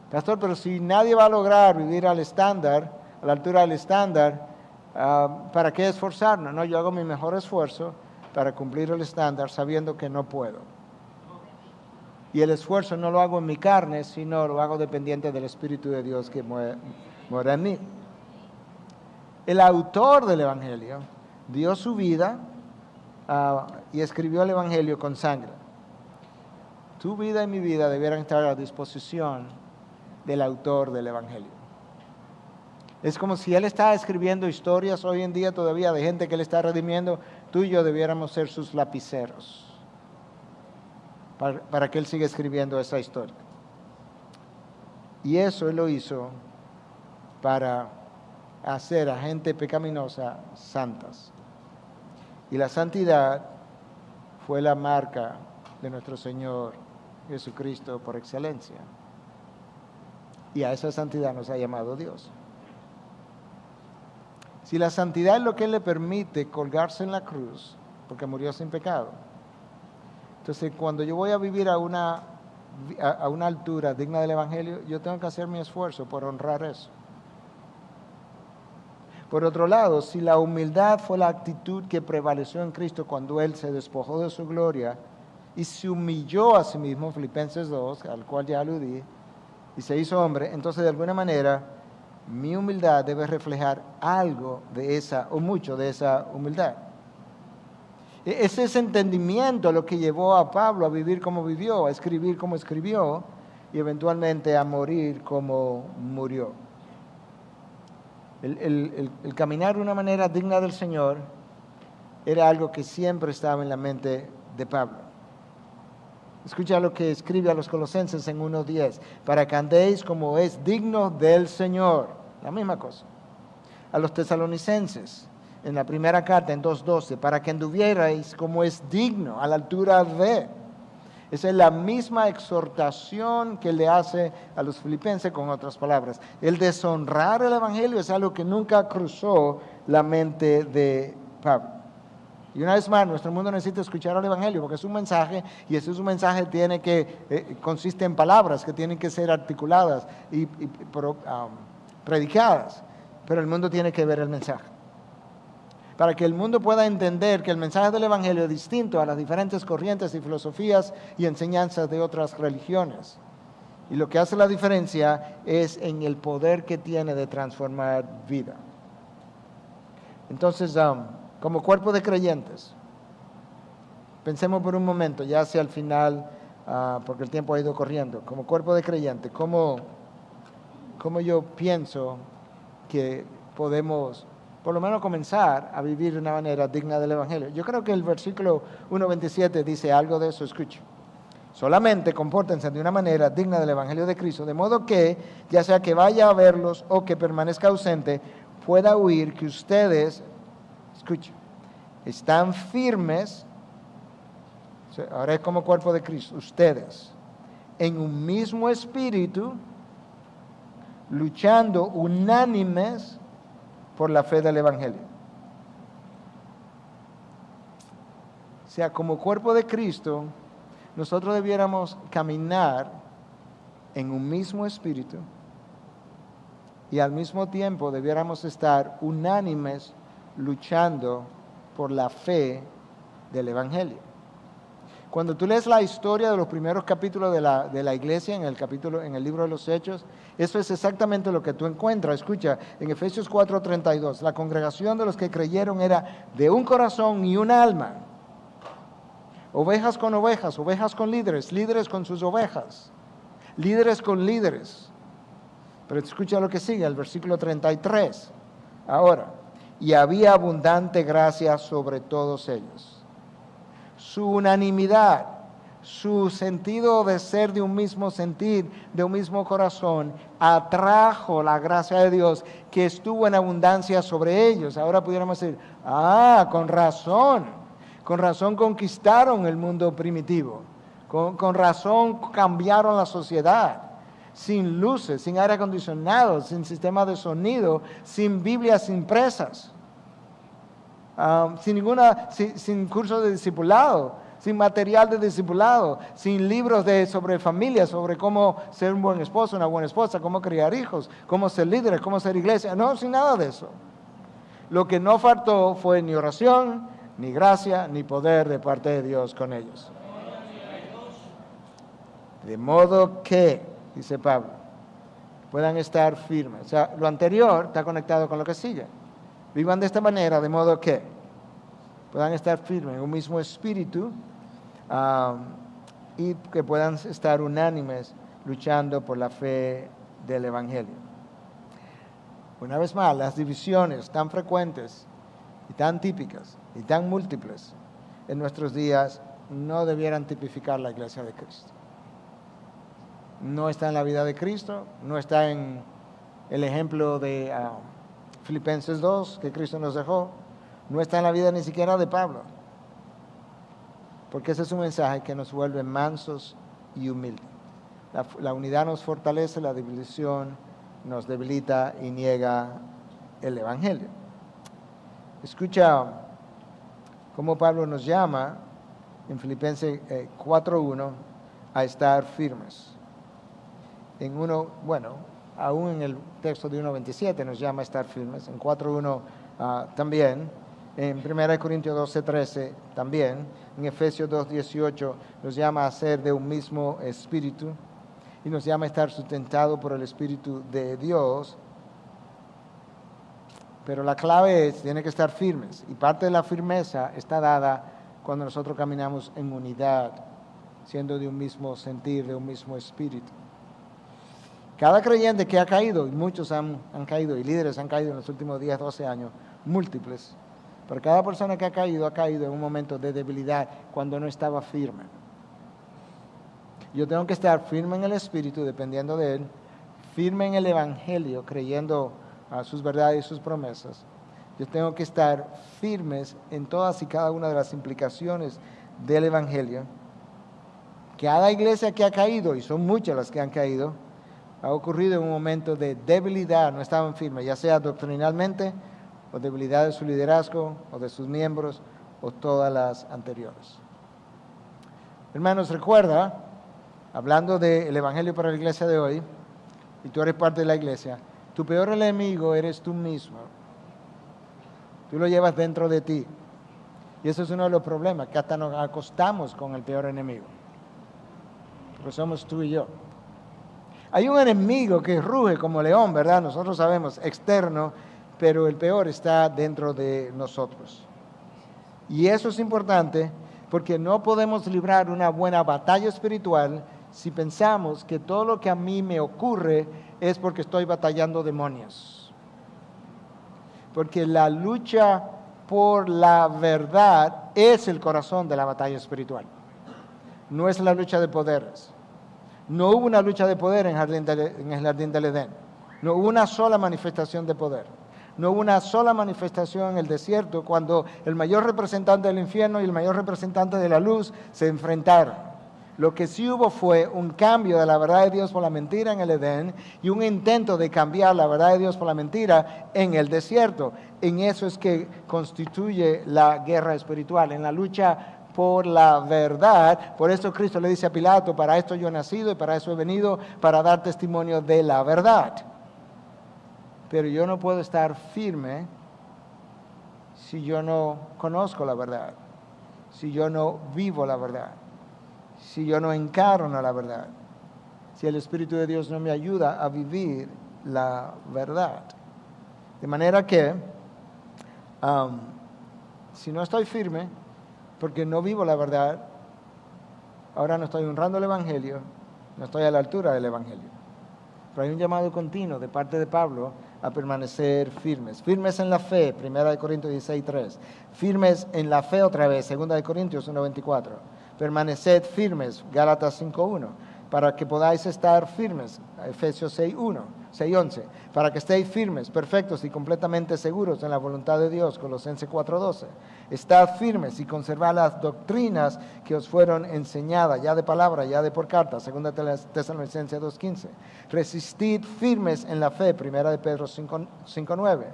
Pastor, pero si nadie va a lograr vivir al estándar, a la altura del estándar, ¿para qué esforzarnos? No, yo hago mi mejor esfuerzo para cumplir el estándar sabiendo que no puedo. Y el esfuerzo no lo hago en mi carne, sino lo hago dependiente del Espíritu de Dios que mora en mí. El autor del Evangelio dio su vida y escribió el Evangelio con sangre. Tu vida y mi vida debieran estar a disposición del autor del Evangelio. Es como si él está escribiendo historias hoy en día todavía de gente que él está redimiendo. Tú y yo debiéramos ser sus lapiceros para que él siga escribiendo esa historia. Y eso él lo hizo para hacer a gente pecaminosa santas. Y la santidad fue la marca de nuestro Señor Jesucristo por excelencia. Y a esa santidad nos ha llamado Dios. Si la santidad es lo que Él le permite colgarse en la cruz, porque murió sin pecado, entonces cuando yo voy a vivir a una altura digna del Evangelio, yo tengo que hacer mi esfuerzo por honrar eso. Por otro lado, si la humildad fue la actitud que prevaleció en Cristo cuando Él se despojó de su gloria y se humilló a sí mismo, Filipenses 2, al cual ya aludí, y se hizo hombre, entonces de alguna manera mi humildad debe reflejar algo de esa, o mucho de esa humildad. Es ese entendimiento lo que llevó a Pablo a vivir como vivió, a escribir como escribió y eventualmente a morir como murió. El caminar de una manera digna del Señor era algo que siempre estaba en la mente de Pablo. Escucha lo que escribe a los Colosenses en 1:10, para que andéis como es digno del Señor. La misma cosa. A los Tesalonicenses, en la primera carta, en 2:12, para que anduvierais como es digno, a la altura de. Esa es la misma exhortación que le hace a los filipenses con otras palabras. El deshonrar el Evangelio es algo que nunca cruzó la mente de Pablo. Y una vez más, nuestro mundo necesita escuchar el Evangelio porque es un mensaje y ese es un mensaje que consiste en palabras que tienen que ser articuladas y predicadas. Pero el mundo tiene que ver el mensaje. Para que el mundo pueda entender que el mensaje del Evangelio es distinto a las diferentes corrientes y filosofías y enseñanzas de otras religiones. Y lo que hace la diferencia es en el poder que tiene de transformar vida. Entonces, como cuerpo de creyentes, pensemos por un momento, ya hacia el final, porque el tiempo ha ido corriendo, como cuerpo de creyente, ¿cómo yo pienso que podemos por lo menos comenzar a vivir de una manera digna del Evangelio? Yo creo que el versículo 1:27 dice algo de eso. Escuche. Solamente compórtense de una manera digna del Evangelio de Cristo, de modo que, ya sea que vaya a verlos o que permanezca ausente, pueda oír que ustedes, escuche, están firmes, ahora es como cuerpo de Cristo, ustedes, en un mismo espíritu, luchando unánimes por la fe del Evangelio. O sea, como cuerpo de Cristo, nosotros debiéramos caminar en un mismo espíritu y al mismo tiempo debiéramos estar unánimes luchando por la fe del Evangelio. Cuando tú lees la historia de los primeros capítulos de la iglesia, en el libro de los Hechos, eso es exactamente lo que tú encuentras. Escucha, en Efesios 4:32, la congregación de los que creyeron era de un corazón y un alma. Ovejas con ovejas, ovejas con líderes, líderes con sus ovejas, líderes con líderes. Pero escucha lo que sigue, el versículo 33. Ahora, y había abundante gracia sobre todos ellos. Su unanimidad, su sentido de ser de un mismo sentir, de un mismo corazón, atrajo la gracia de Dios que estuvo en abundancia sobre ellos. Ahora pudiéramos decir, con razón conquistaron el mundo primitivo, con razón cambiaron la sociedad. sin luces, sin aire acondicionado, sin sistema de sonido, sin Biblias impresas, sin curso de discipulado, sin material de discipulado, sin libros sobre familia, sobre cómo ser un buen esposo, una buena esposa, cómo criar hijos, cómo ser líderes, cómo ser iglesia. No, sin nada de eso. Lo que no faltó fue ni oración, ni gracia, ni poder de parte de Dios con ellos. De modo que, dice Pablo, puedan estar firmes. O sea, lo anterior está conectado con lo que sigue. Vivan de esta manera, de modo que puedan estar firmes en un mismo espíritu y que puedan estar unánimes luchando por la fe del Evangelio. Una vez más, las divisiones tan frecuentes y tan típicas y tan múltiples en nuestros días no debieran tipificar la iglesia de Cristo. No está en la vida de Cristo, no está en el ejemplo de Filipenses 2 que Cristo nos dejó, no está en la vida ni siquiera de Pablo, porque ese es un mensaje que nos vuelve mansos y humildes. La unidad nos fortalece, la división nos debilita y niega el Evangelio. Escucha cómo Pablo nos llama en Filipenses 4:1 a estar firmes. Aún en el texto de 1:27 nos llama a estar firmes, en 4:1 también, en 1 Corintios 12:13 también, en Efesios 2:18 nos llama a ser de un mismo espíritu y nos llama a estar sustentado por el Espíritu de Dios. Pero la clave tiene que estar firmes, y parte de la firmeza está dada cuando nosotros caminamos en unidad, siendo de un mismo sentir, de un mismo espíritu. Cada creyente que ha caído, y muchos han caído, y líderes han caído en los últimos 10, 12 años, múltiples, pero cada persona que ha caído en un momento de debilidad cuando no estaba firme. Yo tengo que estar firme en el Espíritu, dependiendo de Él, firme en el Evangelio, creyendo a sus verdades y sus promesas. Yo tengo que estar firmes en todas y cada una de las implicaciones del Evangelio. Cada iglesia que ha caído, y son muchas las que han caído, ha ocurrido en un momento de debilidad, no estaban firmes, ya sea doctrinalmente, o debilidad de su liderazgo, o de sus miembros, o todas las anteriores. Hermanos, recuerda, hablando del Evangelio para la iglesia de hoy, y tú eres parte de la iglesia, tu peor enemigo eres tú mismo. Tú lo llevas dentro de ti. Y eso es uno de los problemas, que hasta nos acostamos con el peor enemigo. Porque somos tú y yo. Hay un enemigo que ruge como león, ¿verdad? Nosotros sabemos, externo, pero el peor está dentro de nosotros. Y eso es importante porque no podemos librar una buena batalla espiritual si pensamos que todo lo que a mí me ocurre es porque estoy batallando demonios. Porque la lucha por la verdad es el corazón de la batalla espiritual. No es la lucha de poderes. No hubo una lucha de poder en el jardín del Edén. No hubo una sola manifestación de poder. No hubo una sola manifestación en el desierto cuando el mayor representante del infierno y el mayor representante de la luz se enfrentaron. Lo que sí hubo fue un cambio de la verdad de Dios por la mentira en el Edén y un intento de cambiar la verdad de Dios por la mentira en el desierto. En eso es que constituye la guerra espiritual, en la lucha por la verdad. Por eso Cristo le dice a Pilato: para esto yo he nacido y para eso he venido, para dar testimonio de la verdad. Pero yo no puedo estar firme si yo no conozco la verdad, si yo no vivo la verdad, si yo no encarno la verdad, si el Espíritu de Dios no me ayuda a vivir la verdad. De manera que, si no estoy firme, porque no vivo la verdad, ahora no estoy honrando el Evangelio, no estoy a la altura del Evangelio. Pero hay un llamado continuo de parte de Pablo a permanecer firmes. Firmes en la fe, 1 Corintios 16:3. Firmes en la fe otra vez, 2 Corintios 1:24. Permaneced firmes, Gálatas 5:1. para que podáis estar firmes. Efesios 6:1, 6:11. Para que estéis firmes, perfectos y completamente seguros en la voluntad de Dios. Colosenses 4:12. Estad firmes y conservad las doctrinas que os fueron enseñadas, ya de palabra, ya de por carta. 2 Tesalonicenses 2:15. Resistid firmes en la fe. 1 de Pedro 5:9.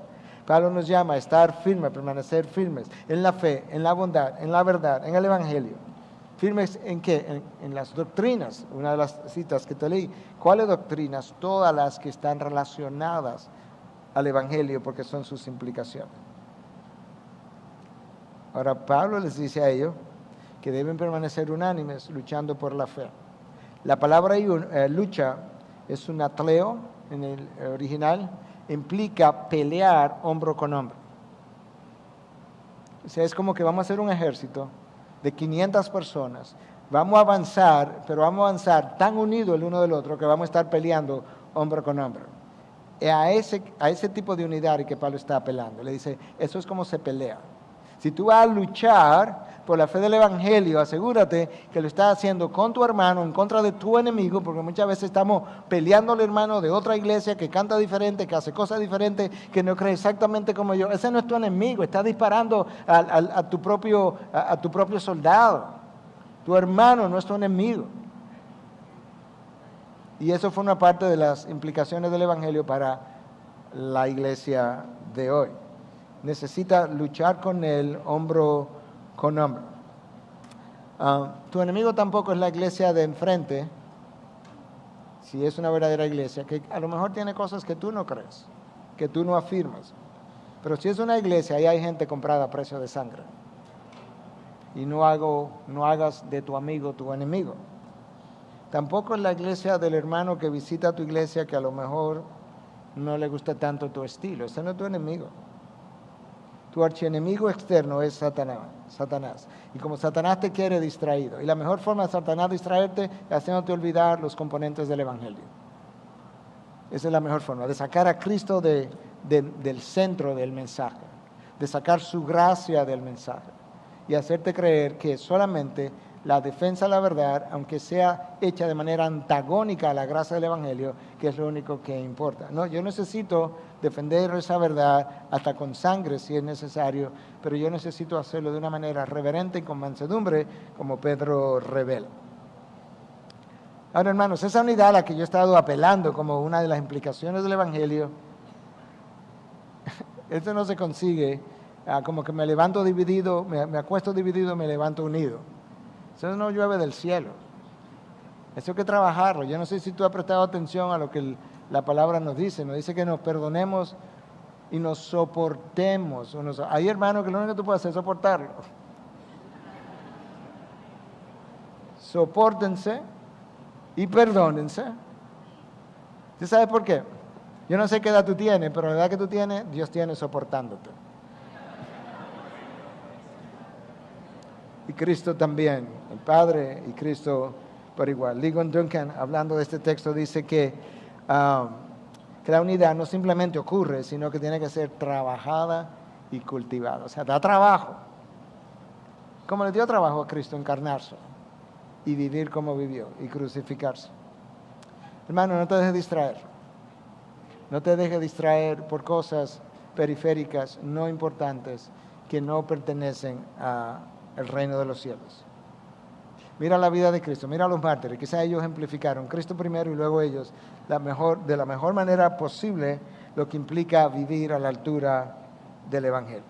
Pablo nos llama a estar firmes, permanecer firmes en la fe, en la bondad, en la verdad, en el Evangelio. ¿Firmes en qué? En las doctrinas. Una de las citas que te leí. ¿Cuáles doctrinas? Todas las que están relacionadas al Evangelio, porque son sus implicaciones. Ahora, Pablo les dice a ellos que deben permanecer unánimes luchando por la fe. La palabra lucha es un atleo en el original, implica pelear hombro con hombro. O sea, es como que vamos a hacer un ejército de 500 personas, vamos a avanzar, pero vamos a avanzar tan unidos el uno del otro que vamos a estar peleando hombro con hombro. A ese tipo de unidad que Pablo está apelando. Le dice, eso es como se pelea. Si tú vas a luchar por la fe del Evangelio, asegúrate que lo estás haciendo con tu hermano, en contra de tu enemigo, porque muchas veces estamos peleando al hermano de otra iglesia que canta diferente, que hace cosas diferentes, que no cree exactamente como yo. Ese no es tu enemigo, está disparando a tu propio soldado. Tu hermano no es tu enemigo. Y eso fue una parte de las implicaciones del Evangelio para la iglesia de hoy. Necesita luchar con él hombro con hombro. Tu enemigo tampoco es la iglesia de enfrente, si es una verdadera iglesia, que a lo mejor tiene cosas que tú no crees, que tú no afirmas. Pero si es una iglesia, ahí hay gente comprada a precio de sangre. Y no hagas de tu amigo tu enemigo. Tampoco es la iglesia del hermano que visita tu iglesia que a lo mejor no le gusta tanto tu estilo. Ese no es tu enemigo. Tu archienemigo externo es Satanás. Y como Satanás te quiere distraído. Y la mejor forma de Satanás distraerte es haciéndote olvidar los componentes del Evangelio. Esa es la mejor forma, de sacar a Cristo del centro del mensaje. De sacar su gracia del mensaje. Y hacerte creer que solamente la defensa de la verdad, aunque sea hecha de manera antagónica a la gracia del Evangelio, que es lo único que importa. No, yo necesito defender esa verdad hasta con sangre si es necesario, pero yo necesito hacerlo de una manera reverente y con mansedumbre, como Pedro revela. Ahora, hermanos, esa unidad a la que yo he estado apelando como una de las implicaciones del Evangelio, esto no se consigue como que me levanto dividido, me acuesto dividido, me levanto unido. Eso no llueve del cielo. Eso hay que trabajarlo. Yo no sé si tú has prestado atención a lo que la palabra nos dice. Nos dice que nos perdonemos y nos soportemos. Hay hermanos que lo único que tú puedes hacer es soportarlo. Sopórtense y perdónense. ¿Tú sabes por qué? Yo no sé qué edad tú tienes, pero la edad que tú tienes, Dios tiene soportándote. Y Cristo también, el Padre y Cristo por igual. Ligon Duncan, hablando de este texto, dice que la unidad no simplemente ocurre, sino que tiene que ser trabajada y cultivada. O sea, da trabajo. Como le dio trabajo a Cristo encarnarse y vivir como vivió y crucificarse. Hermano, no te dejes distraer. No te dejes distraer por cosas periféricas, no importantes, que no pertenecen al reino de los cielos. Mira la vida de Cristo, mira a los mártires, quizás ellos ejemplificaron Cristo primero y luego ellos, de la mejor manera posible, lo que implica vivir a la altura del Evangelio.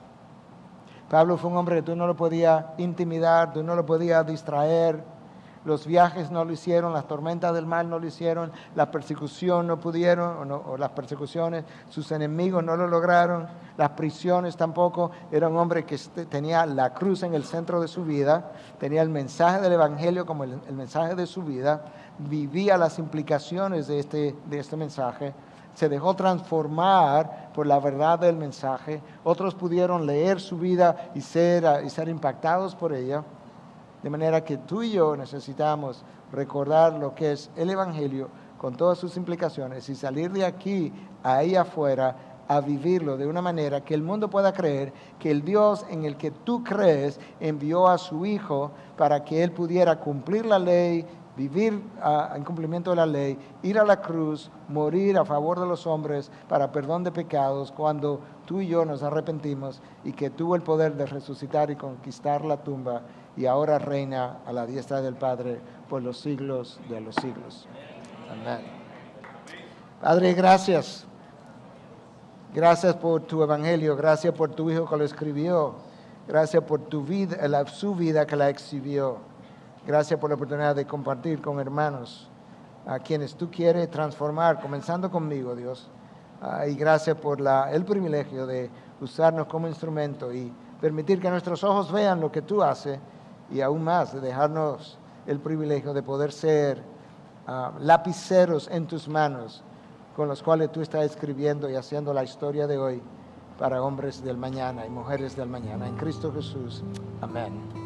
Pablo fue un hombre que tú no lo podías intimidar, tú no lo podías distraer. Los viajes no lo hicieron, las tormentas del mal no lo hicieron, la persecución no pudieron, o las persecuciones, sus enemigos no lo lograron, las prisiones tampoco. Era un hombre que tenía la cruz en el centro de su vida, tenía el mensaje del Evangelio como el mensaje de su vida, vivía las implicaciones de este mensaje, se dejó transformar por la verdad del mensaje. Otros pudieron leer su vida y ser impactados por ella. De manera que tú y yo necesitamos recordar lo que es el Evangelio con todas sus implicaciones y salir de aquí, ahí afuera, a vivirlo de una manera que el mundo pueda creer que el Dios en el que tú crees envió a su Hijo para que Él pudiera cumplir la ley, vivir en cumplimiento de la ley, ir a la cruz, morir a favor de los hombres para perdón de pecados, cuando tú y yo nos arrepentimos, y que tuvo el poder de resucitar y conquistar la tumba, y ahora reina a la diestra del Padre por los siglos de los siglos. Amén. Padre, gracias. Gracias por tu evangelio, gracias por tu Hijo que lo escribió, gracias por tu vida, su vida que la exhibió. Gracias por la oportunidad de compartir con hermanos a quienes tú quieres transformar, comenzando conmigo, Dios. Y gracias por el privilegio de usarnos como instrumento y permitir que nuestros ojos vean lo que tú haces, y aún más, de dejarnos el privilegio de poder ser lapiceros en tus manos, con los cuales tú estás escribiendo y haciendo la historia de hoy para hombres del mañana y mujeres del mañana. En Cristo Jesús. Amén.